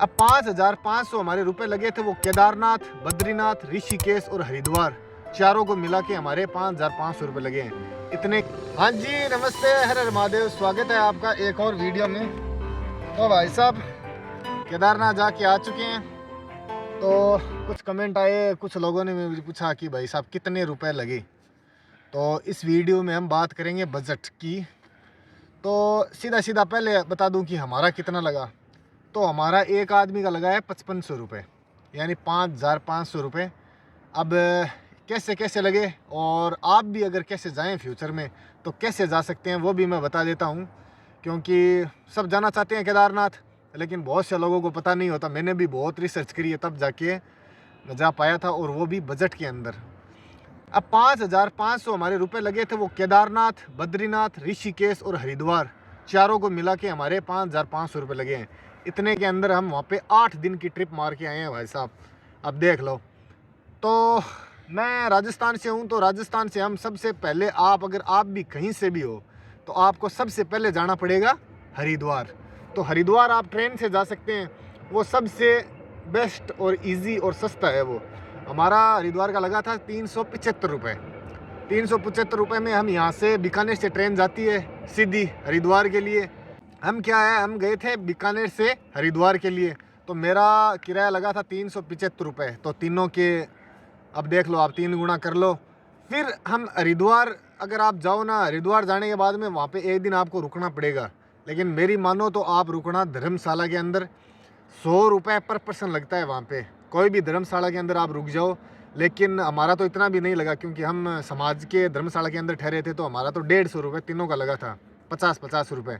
अब 5,500 हमारे रुपए लगे थे। वो केदारनाथ, बद्रीनाथ, ऋषिकेश और हरिद्वार चारों को मिला के हमारे 5,500 रुपये लगे हैं इतने। हाँ जी नमस्ते, हर हर महादेव, स्वागत है आपका एक और वीडियो में। तो भाई साहब केदारनाथ जाके आ चुके हैं। तो कुछ कमेंट आए, कुछ लोगों ने मुझे पूछा कि भाई साहब कितने रुपए लगे। तो इस वीडियो में हम बात करेंगे बजट की। तो सीधा सीधा पहले बता दूं कि हमारा कितना लगा। तो हमारा एक आदमी का लगा है 5500 रुपये, यानी 5,500 रुपये। अब कैसे कैसे लगे और आप भी अगर कैसे जाएं फ्यूचर में तो कैसे जा सकते हैं वो भी मैं बता देता हूं। क्योंकि सब जाना चाहते हैं केदारनाथ, लेकिन बहुत से लोगों को पता नहीं होता। मैंने भी बहुत रिसर्च करी है तब जाके मैं जा पाया था, और वो भी बजट के अंदर। अब 5,500 हमारे रुपए लगे थे। वो केदारनाथ, बद्रीनाथ, ऋषिकेश और हरिद्वार चारों को मिला के हमारे 5,500 रुपये लगे हैं। इतने के अंदर हम वहाँ पे 8 दिन की ट्रिप मार के आए हैं भाई साहब। अब देख लो। तो मैं राजस्थान से हूँ, तो राजस्थान से हम सबसे पहले, अगर आप भी कहीं से भी हो तो आपको सबसे पहले जाना पड़ेगा हरिद्वार। तो हरिद्वार आप ट्रेन से जा सकते हैं, वो सबसे बेस्ट और इजी और सस्ता है। वो हमारा हरिद्वार का लगा था 375 रुपये। 375 रुपये में हम यहाँ से, बीकानेर से ट्रेन जाती है सीधी हरिद्वार के लिए। हम हम गए थे बीकानेर से हरिद्वार के लिए। तो मेरा किराया लगा था 375 रुपये। तो तीनों के अब देख लो, आप 3 गुना कर लो। फिर हम हरिद्वार अगर आप जाओ ना, हरिद्वार जाने के बाद में वहाँ पे एक दिन आपको रुकना पड़ेगा। लेकिन मेरी मानो तो आप रुकना धर्मशाला के अंदर। 100 रुपये पर पर्सन लगता है वहाँ पे। कोई भी धर्मशाला के अंदर आप रुक जाओ। लेकिन हमारा तो इतना भी नहीं लगा, क्योंकि हम समाज के धर्मशाला के अंदर ठहरे थे। तो हमारा तो 150 रुपये तीनों का लगा था, 50-50 रुपये।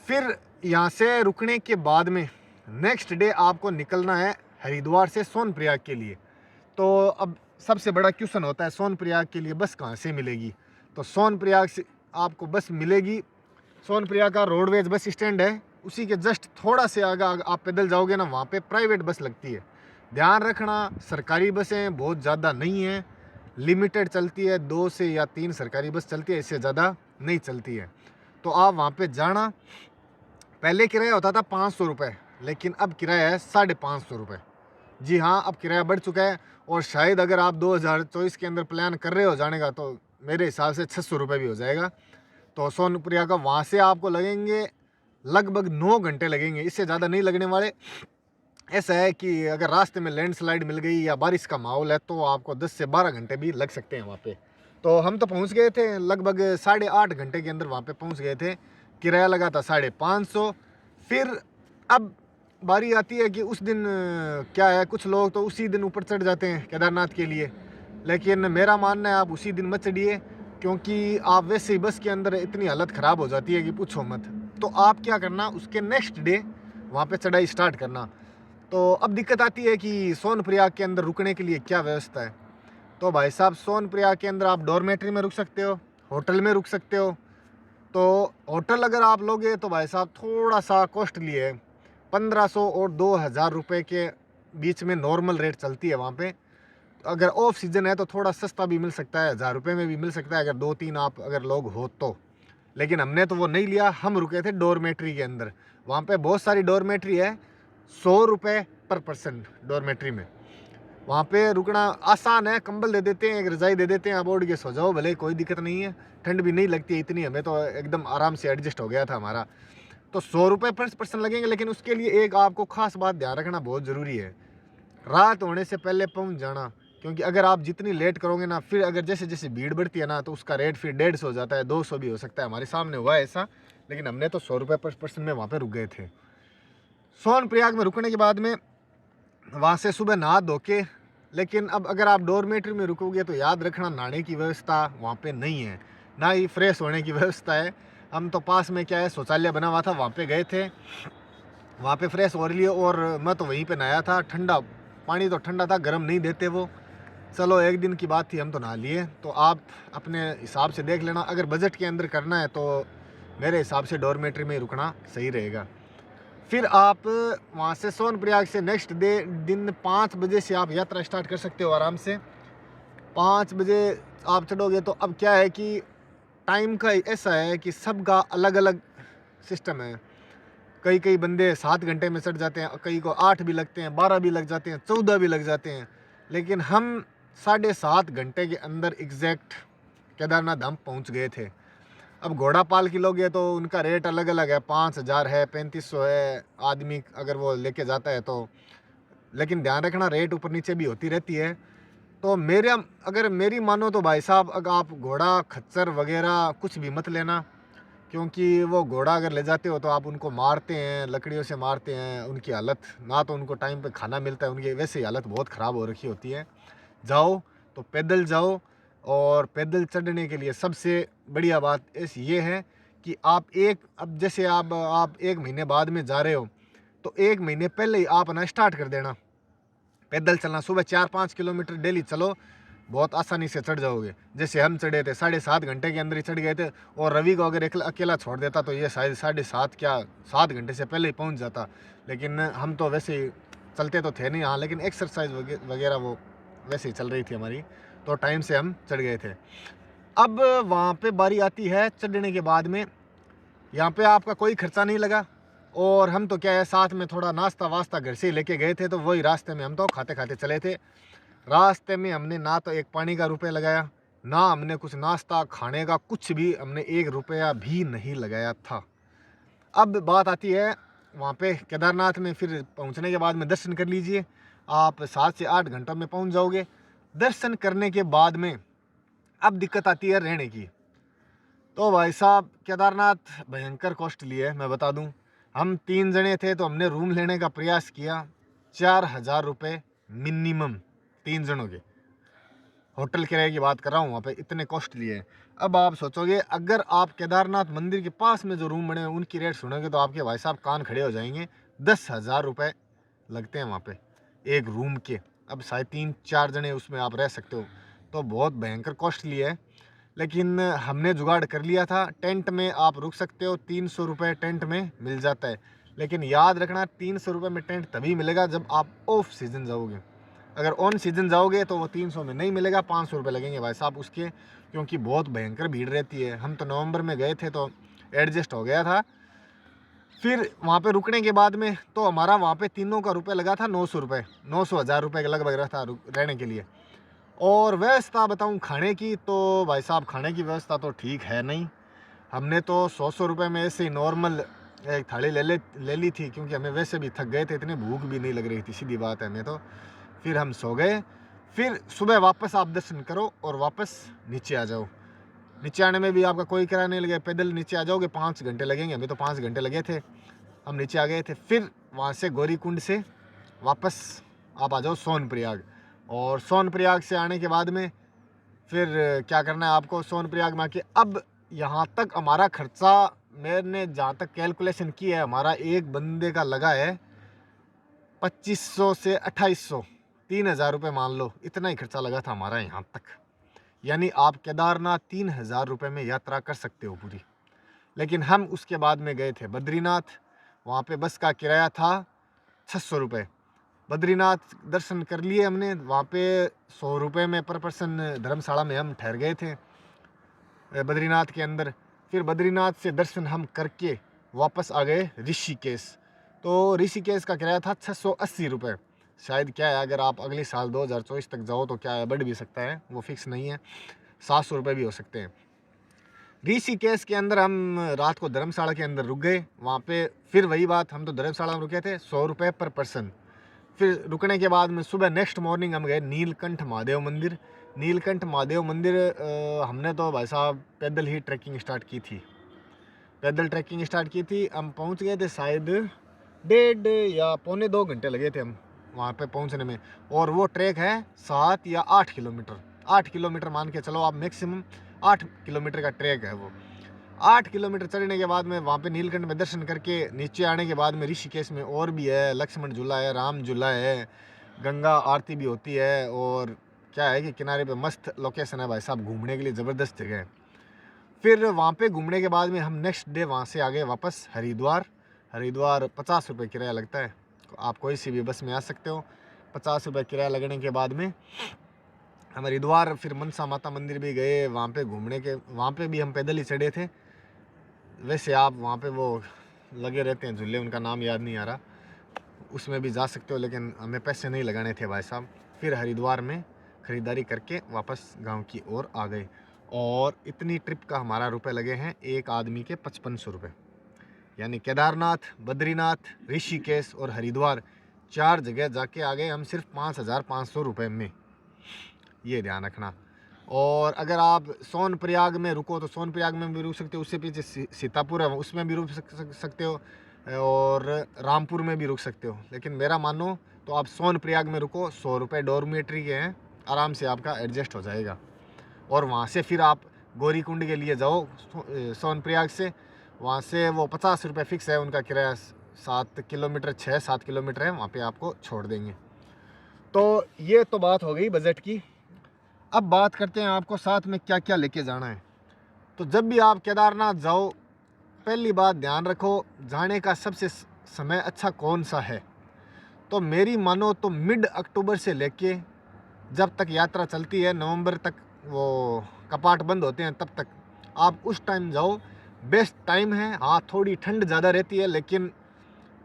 फिर यहाँ से रुकने के बाद में नेक्स्ट डे आपको निकलना है हरिद्वार से सोनप्रयाग के लिए। तो अब सबसे बड़ा क्वेश्चन होता है सोनप्रयाग के लिए बस कहाँ से मिलेगी। तो सोनप्रयाग से आपको बस मिलेगी, सोनप्रयाग का रोडवेज बस स्टैंड है, उसी के जस्ट थोड़ा से आगे आप पैदल जाओगे ना, वहाँ पे प्राइवेट बस लगती है। ध्यान रखना, सरकारी बसें बहुत ज़्यादा नहीं हैं, लिमिटेड चलती है। 2 से या 3 सरकारी बस चलती है, इससे ज़्यादा नहीं चलती है। तो आप वहाँ पे जाना। पहले किराया होता था 500 रुपये, लेकिन अब किराया है 550 रुपये। जी हाँ, अब किराया बढ़ चुका है। और शायद अगर आप 2024 के अंदर प्लान कर रहे हो जाने का, तो मेरे हिसाब से 600 रुपये भी हो जाएगा। तो सोनप्रयाग का वहाँ से आपको लगेंगे लगभग 9 घंटे लगेंगे, इससे ज़्यादा नहीं लगने वाले। ऐसा है कि अगर रास्ते में लैंडस्लाइड मिल गई या बारिश का माहौल है तो आपको 10 से 12 घंटे भी लग सकते हैं वहाँ पे। तो हम तो पहुँच गए थे लगभग 8.5 घंटे के अंदर वहाँ पे पहुँच गए थे। किराया लगा था 550। फिर अब बारी आती है कि उस दिन क्या है, कुछ लोग तो उसी दिन ऊपर चढ़ जाते हैं केदारनाथ के लिए। लेकिन मेरा मानना है आप उसी दिन मत चढ़िए, क्योंकि आप वैसे ही बस के अंदर इतनी हालत ख़राब हो जाती है कि पूछो मत। तो आप क्या करना, उसके नेक्स्ट डे वहाँ पे चढ़ाई स्टार्ट करना। तो अब दिक्कत आती है कि सोनप्रयाग के अंदर रुकने के लिए क्या व्यवस्था है। तो भाई साहब सोनप्रयाग के अंदर आप डॉर्मेट्री में रुक सकते हो, होटल में रुक सकते हो। तो होटल अगर आप लोगे तो भाई साहब थोड़ा सा कॉस्टली है, 1500 और 2000 रुपये के बीच में नॉर्मल रेट चलती है वहाँ पे। अगर ऑफ सीजन है तो थोड़ा सस्ता भी मिल सकता है, 1000 रुपये में भी मिल सकता है अगर 2-3 आप अगर लोग हो तो। लेकिन हमने तो वो नहीं लिया, हम रुके थे डॉर्मेट्री के अंदर। वहाँ पे बहुत सारी डॉर्मेट्री है, 100 रुपये पर पर्सन डॉर्मेट्री में। वहाँ पे रुकना आसान है, कंबल दे देते हैं, एक रजाई दे देते हैं, आप ओढ़ के सो जाओ भले, कोई दिक्कत नहीं है। ठंड भी नहीं लगती है इतनी, हमें तो एकदम आराम से एडजस्ट हो गया था हमारा। तो 100 रुपये पर पर्सन लगेंगे। लेकिन उसके लिए एक आपको खास बात ध्यान रखना बहुत ज़रूरी है, रात होने से पहले पहुँच जाना। क्योंकि अगर आप जितनी लेट करोगे ना, फिर अगर जैसे जैसे भीड़ बढ़ती है ना, तो उसका रेट फिर 150 हो जाता है, 200 भी हो सकता है। हमारे सामने हुआ है ऐसा। लेकिन हमने तो 100 रुपये पर पर्सन में वहाँ पर रुक गए थे। सोनप्रयाग में रुकने के बाद में वहाँ से सुबह नहा धो के, लेकिन अब अगर आप डॉर्मेट्री में रुकोगे तो याद रखना नहाने की व्यवस्था वहाँ पे नहीं है, ना ही फ्रेश होने की व्यवस्था है। हम तो पास में क्या है शौचालय बना हुआ था, वहाँ पे गए थे, वहाँ पे फ्रेश हो लिए। और मैं तो वहीं पे नहाया था। ठंडा पानी तो ठंडा था, गर्म नहीं देते वो। चलो एक दिन की बात थी, हम तो नहा लिए। तो आप अपने हिसाब से देख लेना, अगर बजट के अंदर करना है तो मेरे हिसाब से डॉर्मेट्री में ही रुकना सही रहेगा। फिर आप वहाँ से सोनप्रयाग से नेक्स्ट दिन 5 बजे से आप यात्रा स्टार्ट कर सकते हो आराम से। 5 बजे आप चढ़ोगे तो अब क्या है कि टाइम का ऐसा है कि सबका अलग अलग सिस्टम है। कई कई बंदे 7 घंटे में चढ़ जाते हैं, कई को 8 भी लगते हैं, 12 भी लग जाते हैं, 14 भी लग जाते हैं। लेकिन हम 7.5 घंटे के अंदर एग्जैक्ट केदारनाथ धाम पहुंच गए थे। अब घोड़ा पाल की लोगे तो उनका रेट अलग अलग है, 5,000 है, 3500 है आदमी अगर वो लेके जाता है तो। लेकिन ध्यान रखना रेट ऊपर नीचे भी होती रहती है। तो अगर मेरी मानो तो भाई साहब, अगर आप घोड़ा खच्चर वगैरह कुछ भी मत लेना, क्योंकि वो घोड़ा अगर ले जाते हो तो आप उनको मारते हैं, लकड़ियों से मारते हैं, उनकी हालत, ना तो उनको टाइम पे खाना मिलता है, उनकी वैसे ही हालत बहुत ख़राब हो रखी होती है। जाओ तो पैदल जाओ। और पैदल चढ़ने के लिए सबसे बढ़िया बात ये है कि अब जैसे आप 1 महीने बाद में जा रहे हो तो 1 महीने पहले ही आप ना स्टार्ट कर देना पैदल चलना। सुबह 4-5 किलोमीटर डेली चलो, बहुत आसानी से चढ़ जाओगे। जैसे हम चढ़े थे 7.5 घंटे के अंदर ही चढ़ गए थे। और रवि को अगर अकेला छोड़ देता तो ये शायद 7.5 क्या 7 घंटे से पहले ही पहुंच जाता। लेकिन हम तो वैसे ही चलते तो थे नहीं, हाँ, लेकिन एक्सरसाइज वगैरह वो वैसे ही चल रही थी हमारी, तो टाइम से हम चढ़ गए थे। अब वहाँ पे बारी आती है चढ़ने के बाद में, यहाँ पे आपका कोई खर्चा नहीं लगा। और हम तो क्या है, साथ में थोड़ा नाश्ता वास्ता घर से ही लेके गए थे, तो वही रास्ते में हम तो खाते खाते चले थे। रास्ते में हमने ना तो एक पानी का रुपये लगाया, ना हमने कुछ नाश्ता खाने का कुछ भी, हमने 1 रुपया भी नहीं लगाया था। अब बात आती है वहाँ पे केदारनाथ में, फिर पहुँचने के बाद में दर्शन कर लीजिए। आप 7 से 8 घंटों में पहुँच जाओगे। दर्शन करने के बाद में अब दिक्कत आती है रहने की। तो भाई साहब केदारनाथ भयंकर कॉस्टली है, मैं बता दूं। हम 3 जने थे तो हमने रूम लेने का प्रयास किया, 4,000 रुपये मिनिमम 3 जनों के। होटल किराए की बात कर रहा हूँ, वहाँ पे इतने कॉस्टली है। अब आप सोचोगे, अगर आप केदारनाथ मंदिर के पास में जो रूम बने हैं उनकी रेट सुनोगे तो आपके भाई साहब कान खड़े हो जाएंगे। 10,000 रुपये लगते हैं वहाँ पे एक रूम के। अब शायद 3-4 जने उसमें आप रह सकते हो, तो बहुत भयंकर कॉस्टली है। लेकिन हमने जुगाड़ कर लिया था, टेंट में आप रुक सकते हो, 300 रुपये टेंट में मिल जाता है। लेकिन याद रखना 300 रुपये में टेंट तभी मिलेगा जब आप ऑफ सीज़न जाओगे। अगर ऑन सीज़न जाओगे तो वो 300 में नहीं मिलेगा, 500 रुपये लगेंगे भाई साहब उसके, क्योंकि बहुत भयंकर भीड़ रहती है। हम तो नवंबर में गए थे तो एडजस्ट हो गया था। फिर वहाँ पे रुकने के बाद में तो हमारा वहाँ पे तीनों का रुपये लगा था 900 रुपये, 900-1000 रुपये के लगभग रहा था रहने के लिए। और व्यवस्था बताऊँ खाने की, तो भाई साहब खाने की व्यवस्था तो ठीक है नहीं। हमने तो 100 रुपये में ऐसे ही नॉर्मल एक थाली ले ली थी, क्योंकि हमें वैसे भी थक गए थे, इतनी भूख भी नहीं लग रही थी, सीधी बात है हमें तो। फिर हम सो गए। फिर सुबह वापस आप दर्शन करो और वापस नीचे आ जाओ। नीचे आने में भी आपका कोई किराया नहीं लगेगा, पैदल नीचे आ जाओगे 5 घंटे लगेंगे, हमें तो 5 घंटे लगे थे, हम नीचे आ गए थे। फिर वहाँ से गौरीकुंड से वापस आप आ जाओ सोनप्रयाग। और सोनप्रयाग से आने के बाद में फिर क्या करना है आपको, सोनप्रयाग में आके अब यहाँ तक हमारा खर्चा, मैंने जहाँ तक कैलकुलेशन की है, हमारा एक बंदे का लगा है 2500 से 2800, 3,000 रुपये मान लो, इतना ही खर्चा लगा था हमारा यहाँ तक। यानी आप केदारनाथ 3,000 रुपये में यात्रा कर सकते हो पूरी। लेकिन हम उसके बाद में गए थे बद्रीनाथ, वहाँ पे बस का किराया था 600 रुपये। बद्रीनाथ दर्शन कर लिए हमने, वहाँ पे 100 रुपये में पर पर्सन धर्मशाला में हम ठहर गए थे बद्रीनाथ के अंदर। फिर बद्रीनाथ से दर्शन हम करके वापस आ गए ऋषिकेश। तो ऋषिकेश का किराया था 680 रुपये। शायद क्या है, अगर आप अगले साल 2024 तक जाओ तो क्या है, बढ़ भी सकता है, वो फिक्स नहीं है, 700 रुपये भी हो सकते हैं। ऋषिकेश के अंदर हम रात को धर्मशाला के अंदर रुक गए। वहाँ पे फिर वही बात, हम तो धर्मशाला में रुके थे, 100 रुपये पर पर्सन। फिर रुकने के बाद में सुबह नेक्स्ट मॉर्निंग हम गए नीलकंठ महादेव मंदिर। नीलकंठ महादेव मंदिर हमने तो भाई साहब पैदल ही ट्रैकिंग स्टार्ट की थी, पैदल ट्रैकिंग स्टार्ट की थी। हम पहुंच गए थे शायद 1.5 या पौने 2 घंटे लगे थे हम वहाँ पे पहुँचने में। और वो ट्रैक है 7 या 8 किलोमीटर, 8 किलोमीटर मान के चलो आप, मैक्सिमम 8 किलोमीटर का ट्रैक है वो। 8 किलोमीटर चढ़ने के बाद में वहाँ पे नीलकंठ में दर्शन करके नीचे आने के बाद में ऋषिकेश में और भी है, लक्ष्मण झूला है, राम झूला है, गंगा आरती भी होती है। और क्या है कि किनारे पे मस्त लोकेशन है भाई साहब, घूमने के लिए ज़बरदस्त जगह है। फिर वहाँ पे घूमने के बाद में हम नेक्स्ट डे वहाँ से आ गए वापस हरिद्वार। हरिद्वार 50 रुपये किराया लगता है, आप कोई सी भी बस में आ सकते हो। 50 रुपये किराया लगने के बाद में हम हरिद्वार फिर मनसा माता मंदिर भी गए। वहाँ पे भी हम पैदल ही चढ़े थे। वैसे आप वहाँ पे वो लगे रहते हैं झूले, उनका नाम याद नहीं आ रहा, उसमें भी जा सकते हो, लेकिन हमें पैसे नहीं लगाने थे भाई साहब। फिर हरिद्वार में ख़रीदारी करके वापस गांव की ओर आ गए। और इतनी ट्रिप का हमारा रुपए लगे हैं एक आदमी के 5500 रुपये। यानी केदारनाथ, बद्रीनाथ, ऋषिकेश और हरिद्वार 4 जगह जाके आ गए हम सिर्फ 5500 रुपये में, ये ध्यान रखना। और अगर आप सोनप्रयाग में रुको तो सोनप्रयाग में भी रुक सकते हो, उससे पीछे सीतापुर है उसमें भी रुक सकते हो, और रामपुर में भी रुक सकते हो। लेकिन मेरा मानो तो आप सोनप्रयाग में रुको, 100 रुपये डॉर्मेट्री के हैं, आराम से आपका एडजस्ट हो जाएगा। और वहाँ से फिर आप गौरीकुंड के लिए जाओ सोनप्रयाग से, वहाँ से वो 50 रुपये फिक्स है उनका किराया, 7 किलोमीटर 6-7 किलोमीटर है, वहाँ पे आपको छोड़ देंगे। तो ये तो बात हो गई बजट की। अब बात करते हैं आपको साथ में क्या क्या लेके जाना है। तो जब भी आप केदारनाथ जाओ, पहली बात ध्यान रखो जाने का सबसे समय अच्छा कौन सा है। तो मेरी मानो तो मिड अक्टूबर से लेके जब तक यात्रा चलती है, नवंबर तक वो कपाट बंद होते हैं, तब तक आप उस टाइम जाओ, बेस्ट टाइम है। हाँ, थोड़ी ठंड ज़्यादा रहती है, लेकिन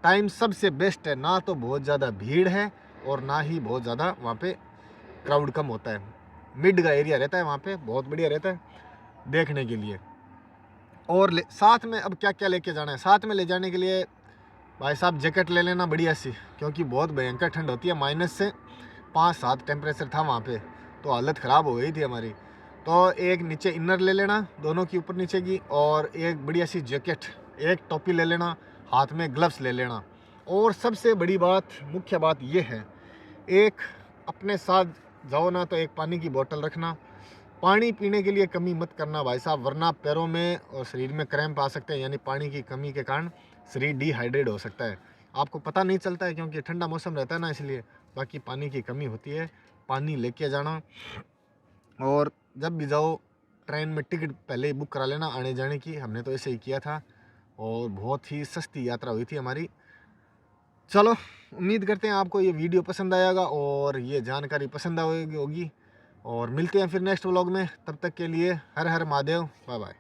टाइम सबसे बेस्ट है। ना तो बहुत ज़्यादा भीड़ है और ना ही बहुत ज़्यादा वहाँ पे क्राउड कम होता है। मिड का एरिया रहता है वहाँ पे, बहुत बढ़िया रहता है देखने के लिए। और साथ में अब क्या क्या लेके जाना है। साथ में ले जाने के लिए भाई साहब जैकेट ले लेना बढ़िया सी, क्योंकि बहुत भयंकर ठंड होती है। माइनस से 5-7 टेम्परेचर था वहाँ पे, तो हालत ख़राब हो गई थी हमारी। तो एक नीचे इनर ले लेना, दोनों की ऊपर नीचे की, और एक बढ़िया सी जैकेट, एक टोपी ले लेना, हाथ में ग्लव्स ले लेना। और सबसे बड़ी बात, मुख्य बात ये है, एक अपने साथ जाओ ना तो एक पानी की बोतल रखना। पानी पीने के लिए कमी मत करना भाई साहब, वरना पैरों में और शरीर में क्रैम्प आ सकते हैं। यानी पानी की कमी के कारण शरीर डिहाइड्रेट हो सकता है। आपको पता नहीं चलता है क्योंकि ठंडा मौसम रहता है ना, इसलिए। बाकी पानी की कमी होती है, पानी लेके जाना। और जब भी जाओ ट्रेन में टिकट पहले ही बुक करा लेना आने जाने की, हमने तो ऐसे ही किया था और बहुत ही सस्ती यात्रा हुई थी हमारी। चलो, उम्मीद करते हैं आपको ये वीडियो पसंद आएगा और ये जानकारी पसंद होगी। और मिलते हैं फिर नेक्स्ट व्लॉग में, तब तक के लिए हर हर महादेव, बाय बाय।